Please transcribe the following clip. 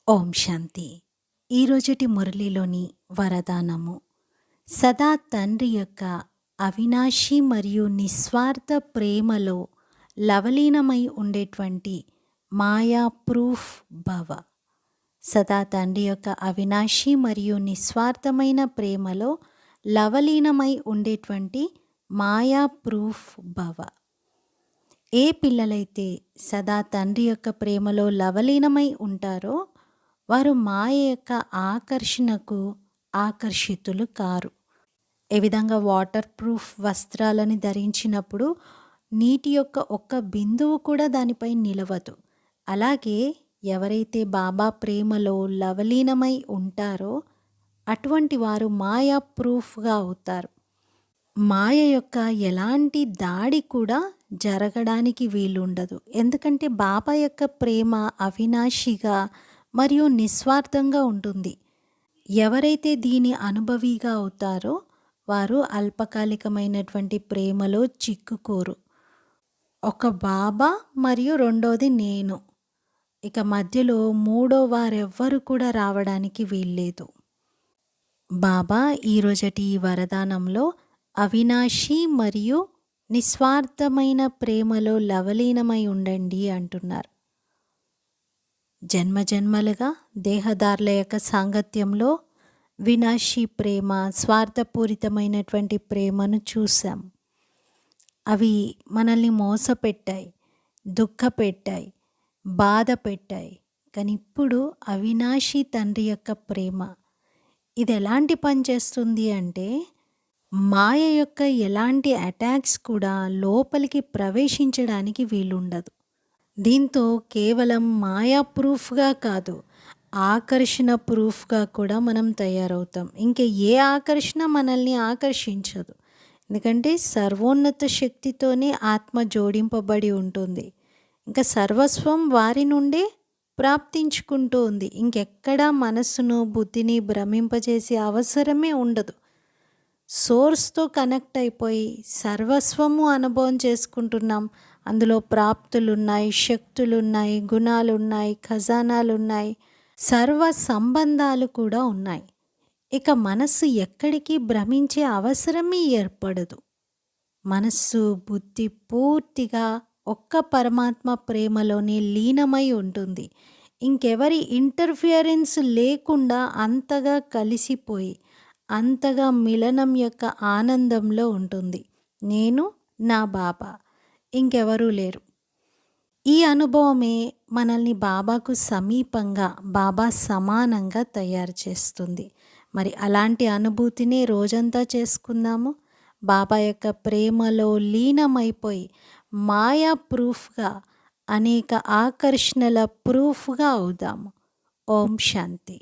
ఓం శాంతి. ఈరోజుటి మురళిలోని వరదానము సదా తండ్రి యొక్క అవినాశి మరియు నిస్వార్థ ప్రేమలో లవలీనమై ఉండేటువంటి మాయా ప్రూఫ్ భవ. సదా తండ్రి యొక్క అవినాశి మరియు నిస్వార్థమైన ప్రేమలో లవలీనమై ఉండేటువంటి మాయా ప్రూఫ్ భవ. ఏ పిల్లలైతే సదా తండ్రి యొక్క ప్రేమలో లవలీనమై ఉంటారో వారు మాయ యొక్క ఆకర్షణకు ఆకర్షితులు కారు. ఏ విధంగా వాటర్ ప్రూఫ్ వస్త్రాలని ధరించినప్పుడు నీటి యొక్క ఒక్క బిందువు కూడా దానిపై నిలవదు. అలాగే ఎవరైతే బాబా ప్రేమలో లవలీనమై ఉంటారో అటువంటి వారు మాయా ప్రూఫ్గా అవుతారు. మాయ యొక్క ఎలాంటి దాడి కూడా జరగడానికి వీలుండదు. ఎందుకంటే బాబా యొక్క ప్రేమ అవినాశిగా మరియు నిస్వార్థంగా ఉంటుంది. ఎవరైతే దీని అనుభవిగా అవుతారో వారు అల్పకాలికమైనటువంటి ప్రేమలో చిక్కుకోరు. ఒక బాబా మరియు రెండోది నేను, ఇక మధ్యలో మూడో వారెవ్వరు కూడా రావడానికి వీల్లేదు. బాబా ఈరోజటి ఈ వరదానంలో అవినాశి మరియు నిస్వార్థమైన ప్రేమలో లవలీనమై ఉండండి అంటున్నారు. జన్మజన్మలుగా దేహదారుల యొక్క సాంగత్యంలో వినాశీ ప్రేమ, స్వార్థపూరితమైనటువంటి ప్రేమను చూసాం. అవి మనల్ని మోసపెట్టాయి, దుఃఖపెట్టాయి, బాధ పెట్టాయి. కానీ ఇప్పుడు అవినాశీ తండ్రి యొక్క ప్రేమ ఇది ఎలాంటి పని చేస్తుంది అంటే మాయ యొక్క ఎలాంటి అటాక్స్ కూడా లోపలికి ప్రవేశించడానికి వీలుండదు. దీంతో కేవలం మాయా ప్రూఫ్గా కాదు, ఆకర్షణ ప్రూఫ్గా కూడా మనం తయారవుతాం. ఇంకా ఏ ఆకర్షణ మనల్ని ఆకర్షించదు. ఎందుకంటే సర్వోన్నత శక్తితోనే ఆత్మ జోడింపబడి ఉంటుంది. ఇంకా సర్వస్వం వారి నుండే ప్రాప్తించుకుంటూ ఉంది. ఇంకెక్కడా మనస్సును బుద్ధిని భ్రమింపజేసే అవసరమే ఉండదు. సోర్స్తో కనెక్ట్ అయిపోయి సర్వస్వము అనుభవం చేసుకుంటున్నాం. అందులో ప్రాప్తులున్నాయి, శక్తులున్నాయి, గుణాలున్నాయి, ఖజానాలున్నాయి, సర్వ సంబంధాలు కూడా ఉన్నాయి. ఇక మనస్సు ఎక్కడికి భ్రమించే అవసరమే ఏర్పడదు. మనస్సు బుద్ధి పూర్తిగా ఒక్క పరమాత్మ ప్రేమలోనే లీనమై ఉంటుంది. ఇంకెవరి ఇంటర్ఫియరెన్స్ లేకుండా అంతగా కలిసిపోయి అంతగా మిలనం యొక్క ఆనందంలో ఉంటుంది. నేను, నా బాబా, ఇంకెవరూ లేరు. ఈ అనుభవమే మనల్ని బాబాకు సమీపంగా, బాబా సమానంగా తయారు చేస్తుంది. మరి అలాంటి అనుభూతిని రోజంతా చేసుకుందాము. బాబా యొక్క ప్రేమలో లీనమైపోయి మాయా ప్రూఫ్గా, అనేక ఆకర్షణల ప్రూఫ్గా అవుదాము. ఓం శాంతి.